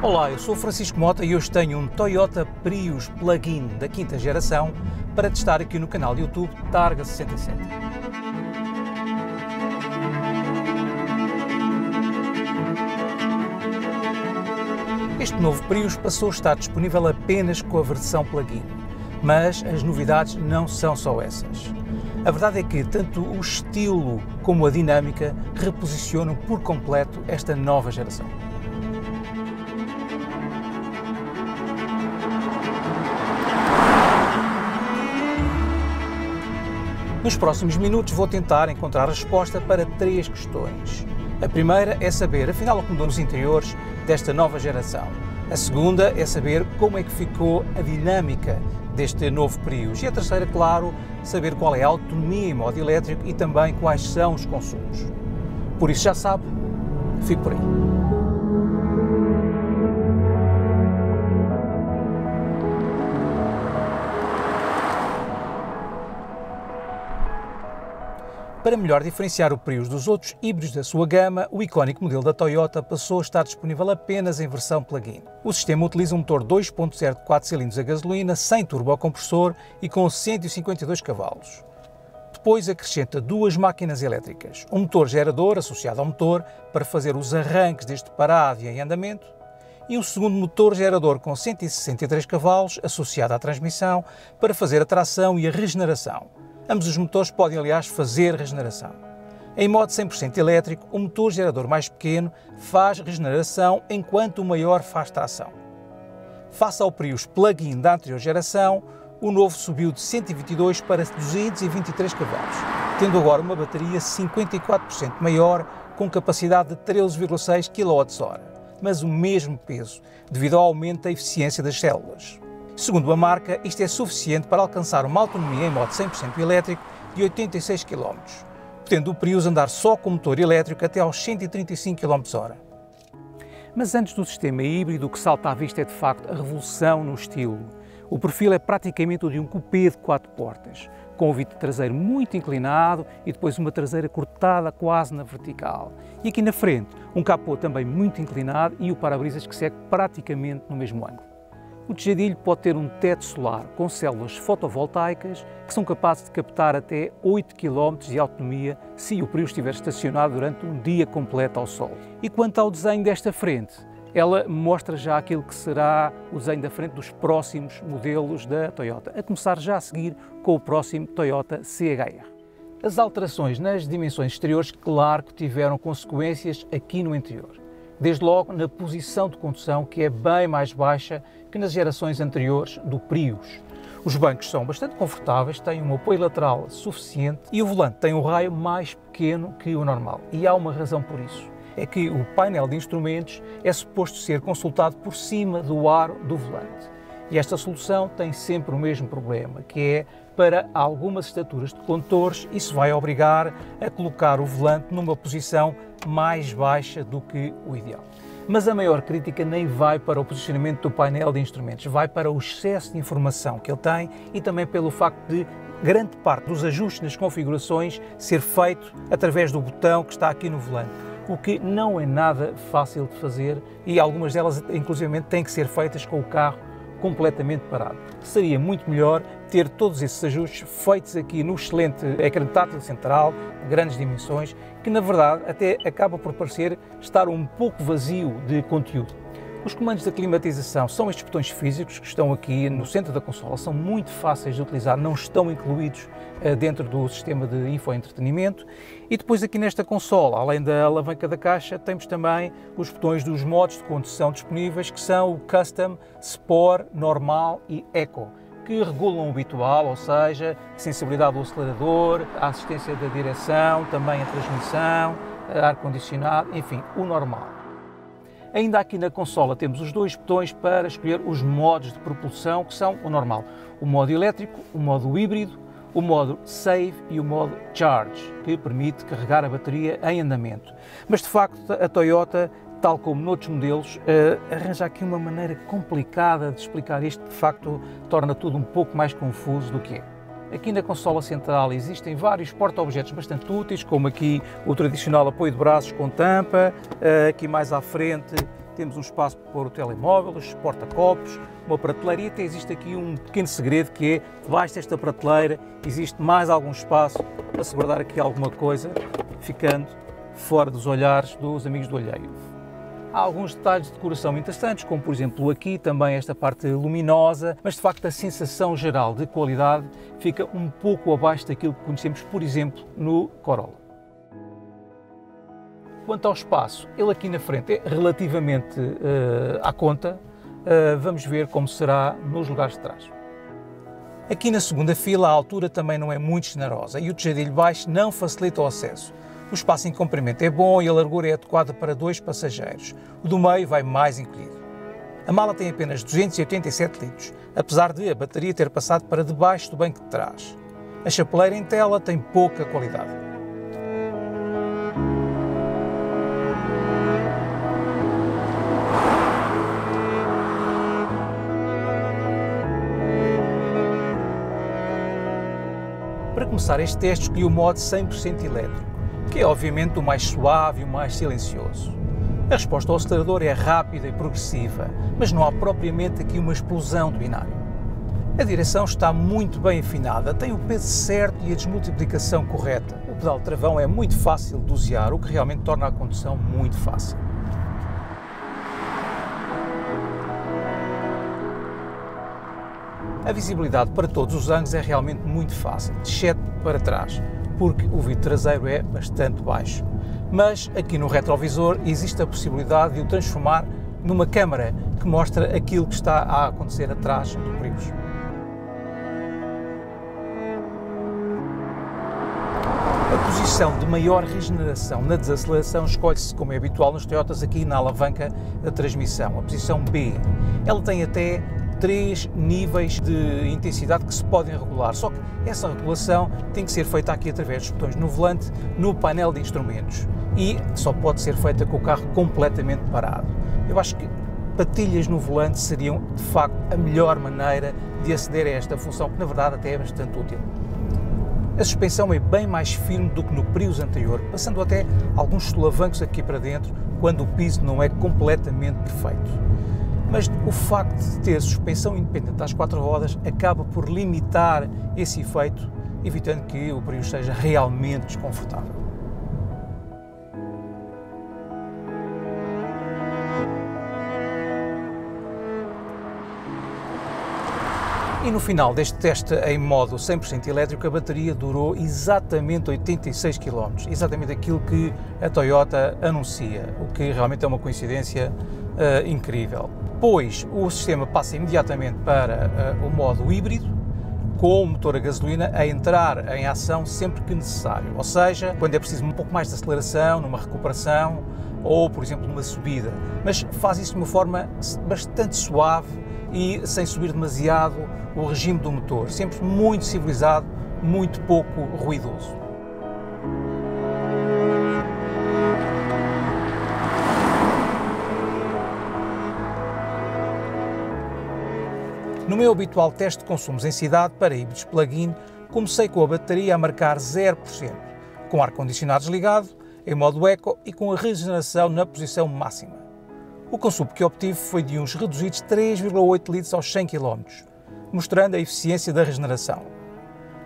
Olá, eu sou Francisco Mota e hoje tenho um Toyota Prius Plug-in da quinta geração para testar aqui no canal de YouTube Targa 67. Este novo Prius passou a estar disponível apenas com a versão plug-in, mas as novidades não são só essas. A verdade é que tanto o estilo como a dinâmica reposicionam por completo esta nova geração. Nos próximos minutos vou tentar encontrar a resposta para três questões. A primeira é saber, afinal, o que mudou nos interiores desta nova geração. A segunda é saber como é que ficou a dinâmica deste novo Prius. E a terceira, claro, saber qual é a autonomia em modo elétrico e também quais são os consumos. Por isso já sabe, fique por aí. Para melhor diferenciar o Prius dos outros híbridos da sua gama, o icónico modelo da Toyota passou a estar disponível apenas em versão plug-in. O sistema utiliza um motor 2.0 de 4 cilindros a gasolina, sem turbocompressor e com 152 cavalos. Depois acrescenta duas máquinas elétricas, um motor gerador associado ao motor para fazer os arranques desde parado e em andamento, e um segundo motor gerador com 163 cavalos associado à transmissão para fazer a tração e a regeneração. Ambos os motores podem, aliás, fazer regeneração. Em modo 100% elétrico, o motor gerador mais pequeno faz regeneração enquanto o maior faz tração. Face ao Prius plug-in da anterior geração, o novo subiu de 122 para 223 cavalos, tendo agora uma bateria 54% maior com capacidade de 13,6 kWh, mas o mesmo peso, devido ao aumento da eficiência das células. Segundo a marca, isto é suficiente para alcançar uma autonomia em modo 100% elétrico de 86 km, podendo o Prius andar só com motor elétrico até aos 135 km/h. Mas antes do sistema híbrido, o que salta à vista é de facto a revolução no estilo. O perfil é praticamente o de um coupé de 4 portas, com o vidro traseiro muito inclinado e depois uma traseira cortada quase na vertical. E aqui na frente, um capô também muito inclinado e o para-brisas que segue praticamente no mesmo ângulo. O tejadilho pode ter um teto solar com células fotovoltaicas que são capazes de captar até 8 km de autonomia se o Prius estiver estacionado durante um dia completo ao sol. E quanto ao desenho desta frente, ela mostra já aquilo que será o desenho da frente dos próximos modelos da Toyota, a começar já a seguir com o próximo Toyota CHR. As alterações nas dimensões exteriores, claro que tiveram consequências aqui no interior. Desde logo na posição de condução, que é bem mais baixa que nas gerações anteriores do Prius. Os bancos são bastante confortáveis, têm um apoio lateral suficiente e o volante tem um raio mais pequeno que o normal. E há uma razão por isso. É que o painel de instrumentos é suposto ser consultado por cima do aro do volante. E esta solução tem sempre o mesmo problema, que é para algumas estaturas de condutores, isso vai obrigar a colocar o volante numa posição mais baixa do que o ideal. Mas a maior crítica nem vai para o posicionamento do painel de instrumentos, vai para o excesso de informação que ele tem e também pelo facto de grande parte dos ajustes nas configurações ser feito através do botão que está aqui no volante, o que não é nada fácil de fazer e algumas delas inclusivamente têm que ser feitas com o carro completamente parado. Seria muito melhor ter todos esses ajustes feitos aqui no excelente ecrã tátil central, de grandes dimensões, que na verdade até acaba por parecer estar um pouco vazio de conteúdo. Os comandos da climatização são estes botões físicos que estão aqui no centro da consola, são muito fáceis de utilizar, não estão incluídos dentro do sistema de infoentretenimento. E depois aqui nesta consola, além da alavanca da caixa, temos também os botões dos modos de condução disponíveis, que são o Custom, Sport, Normal e Eco, que regulam o habitual, ou seja, a sensibilidade do acelerador, a assistência da direção, também a transmissão, ar-condicionado, enfim, o normal. Ainda aqui na consola temos os dois botões para escolher os modos de propulsão, que são o normal, o modo elétrico, o modo híbrido, o modo Save e o modo Charge, que permite carregar a bateria em andamento. Mas de facto a Toyota, tal como noutros modelos, arranja aqui uma maneira complicada de explicar isto, de facto torna tudo um pouco mais confuso do que é. Aqui na consola central existem vários porta-objetos bastante úteis, como aqui o tradicional apoio de braços com tampa, aqui mais à frente temos um espaço para pôr o telemóvel, os porta-copos, uma prateleira, e até existe aqui um pequeno segredo, que é, debaixo desta prateleira existe mais algum espaço para se guardar aqui alguma coisa, ficando fora dos olhares dos amigos do alheio. Há alguns detalhes de decoração interessantes, como por exemplo aqui também esta parte luminosa, mas de facto a sensação geral de qualidade fica um pouco abaixo daquilo que conhecemos, por exemplo, no Corolla. Quanto ao espaço, ele aqui na frente é relativamente à conta, vamos ver como será nos lugares de trás. Aqui na segunda fila a altura também não é muito generosa e o tejadilho baixo não facilita o acesso. O espaço em comprimento é bom e a largura é adequada para 2 passageiros. O do meio vai mais encolhido. A mala tem apenas 287 litros, apesar de a bateria ter passado para debaixo do banco de trás. A chapeleira em tela tem pouca qualidade. Para começar este teste escolhi o modo 100% elétrico, que é obviamente o mais suave e o mais silencioso. A resposta ao acelerador é rápida e progressiva, mas não há propriamente aqui uma explosão de binário. A direção está muito bem afinada, tem o peso certo e a desmultiplicação correta. O pedal de travão é muito fácil de dosear, o que realmente torna a condução muito fácil. A visibilidade para todos os ângulos é realmente muito fácil, exceto para trás, porque o vidro traseiro é bastante baixo. Mas aqui no retrovisor existe a possibilidade de o transformar numa câmara que mostra aquilo que está a acontecer atrás do Prius. A posição de maior regeneração na desaceleração escolhe-se, como é habitual nos Toyotas, aqui na alavanca da transmissão, a posição B. Ela tem até 3 níveis de intensidade que se podem regular, só que essa regulação tem que ser feita aqui através dos botões no volante, no painel de instrumentos, e só pode ser feita com o carro completamente parado. Eu acho que patilhas no volante seriam de facto a melhor maneira de aceder a esta função, que na verdade até é bastante útil. A suspensão é bem mais firme do que no Prius anterior, passando até alguns solavancos aqui para dentro quando o piso não é completamente perfeito. Mas o facto de ter suspensão independente às 4 rodas acaba por limitar esse efeito, evitando que o Prius seja realmente desconfortável. E no final deste teste em modo 100% elétrico, a bateria durou exatamente 86 km, exatamente aquilo que a Toyota anuncia, o que realmente é uma coincidência incrível. Pois o sistema passa imediatamente para o modo híbrido, com o motor a gasolina a entrar em ação sempre que necessário, ou seja, quando é preciso um pouco mais de aceleração, numa recuperação ou, por exemplo, numa subida, mas faz isso de uma forma bastante suave e sem subir demasiado o regime do motor, sempre muito civilizado, muito pouco ruidoso. No meu habitual teste de consumos em cidade para híbridos plug-in, comecei com a bateria a marcar 0%, com ar-condicionado desligado, em modo eco e com a regeneração na posição máxima. O consumo que obtive foi de uns reduzidos 3,8 litros aos 100 km, mostrando a eficiência da regeneração.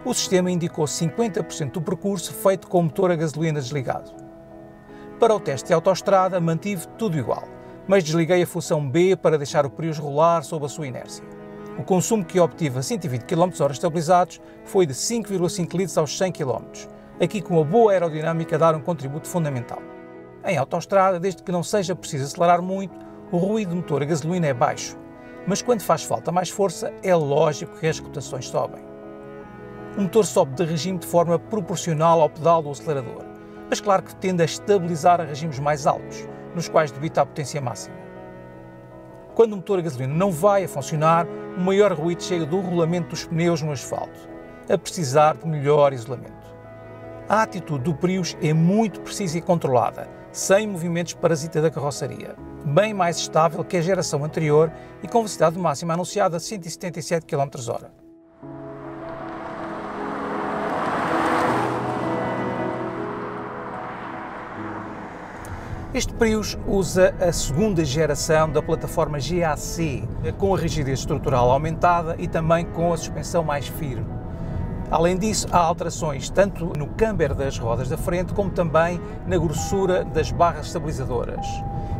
O sistema indicou 50% do percurso feito com o motor a gasolina desligado. Para o teste de autoestrada mantive tudo igual, mas desliguei a função B para deixar o Prius rolar sob a sua inércia. O consumo que obtive a 120 km/h estabilizados foi de 5,5 litros aos 100 km, aqui com a boa aerodinâmica a dar um contributo fundamental. Em autoestrada, desde que não seja preciso acelerar muito, o ruído do motor a gasolina é baixo, mas quando faz falta mais força, é lógico que as rotações sobem. O motor sobe de regime de forma proporcional ao pedal do acelerador, mas claro que tende a estabilizar a regimes mais altos, nos quais debita a potência máxima. Quando o motor a gasolina não vai a funcionar, o maior ruído chega do rolamento dos pneus no asfalto, a precisar de melhor isolamento. A atitude do Prius é muito precisa e controlada, sem movimentos parasita da carroceria, bem mais estável que a geração anterior e com velocidade máxima anunciada a 177 km/h. Este Prius usa a segunda geração da plataforma GAC, com a rigidez estrutural aumentada e também com a suspensão mais firme. Além disso, há alterações tanto no câmber das rodas da frente como também na grossura das barras estabilizadoras.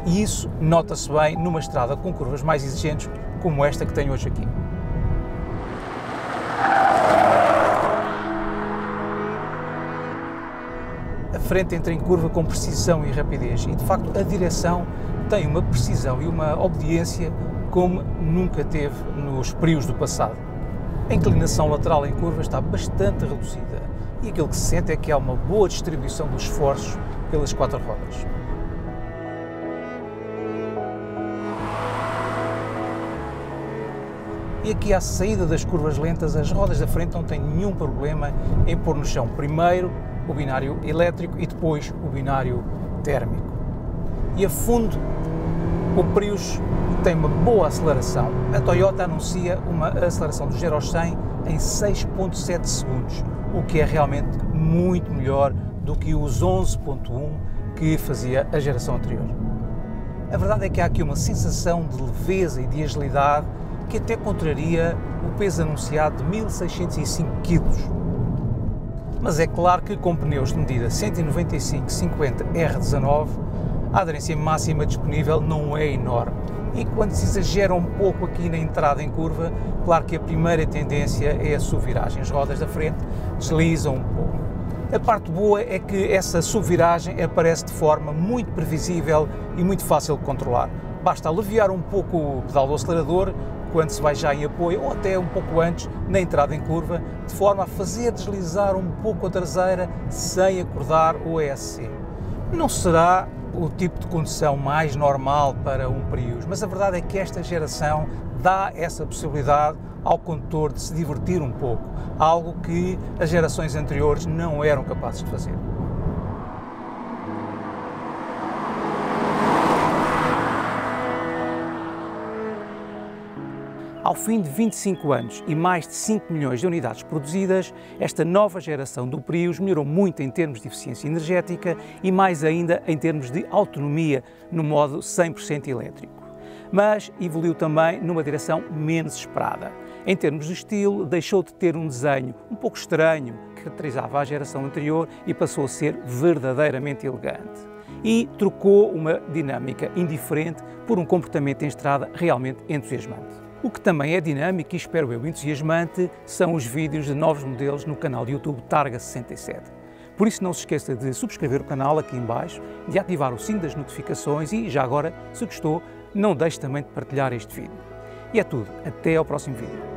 E isso nota-se bem numa estrada com curvas mais exigentes como esta que tenho hoje aqui. A frente entra em curva com precisão e rapidez e, de facto, a direção tem uma precisão e uma obediência como nunca teve nos Prius do passado. A inclinação lateral em curva está bastante reduzida e aquilo que se sente é que há uma boa distribuição dos esforços pelas quatro rodas. E aqui à saída das curvas lentas, as rodas da frente não têm nenhum problema em pôr no chão primeiro o binário elétrico e depois o binário térmico. E a fundo, o Prius tem uma boa aceleração. A Toyota anuncia uma aceleração do 0 ao 100 em 6,7 segundos, o que é realmente muito melhor do que os 11,1 que fazia a geração anterior. A verdade é que há aqui uma sensação de leveza e de agilidade que até contraria o peso anunciado de 1.605 kg. Mas é claro que com pneus de medida 195/50 R19, a aderência máxima disponível não é enorme. E quando se exagera um pouco aqui na entrada em curva, claro que a primeira tendência é a subviragem. As rodas da frente deslizam um pouco. A parte boa é que essa subviragem aparece de forma muito previsível e muito fácil de controlar. Basta aliviar um pouco o pedal do acelerador quando se vai já em apoio ou até um pouco antes na entrada em curva, de forma a fazer deslizar um pouco a traseira sem acordar o ESC. Não será o tipo de condução mais normal para um Prius, mas a verdade é que esta geração dá essa possibilidade ao condutor de se divertir um pouco, algo que as gerações anteriores não eram capazes de fazer. Ao fim de 25 anos e mais de 5 milhões de unidades produzidas, esta nova geração do Prius melhorou muito em termos de eficiência energética e mais ainda em termos de autonomia no modo 100% elétrico. Mas evoluiu também numa direção menos esperada. Em termos de estilo, deixou de ter um desenho um pouco estranho que caracterizava a geração anterior e passou a ser verdadeiramente elegante. E trocou uma dinâmica indiferente por um comportamento em estrada realmente entusiasmante. O que também é dinâmico e, espero eu, entusiasmante, são os vídeos de novos modelos no canal de YouTube Targa 67. Por isso não se esqueça de subscrever o canal aqui em baixo, de ativar o sino das notificações e, já agora, se gostou, não deixe também de partilhar este vídeo. E é tudo, até ao próximo vídeo.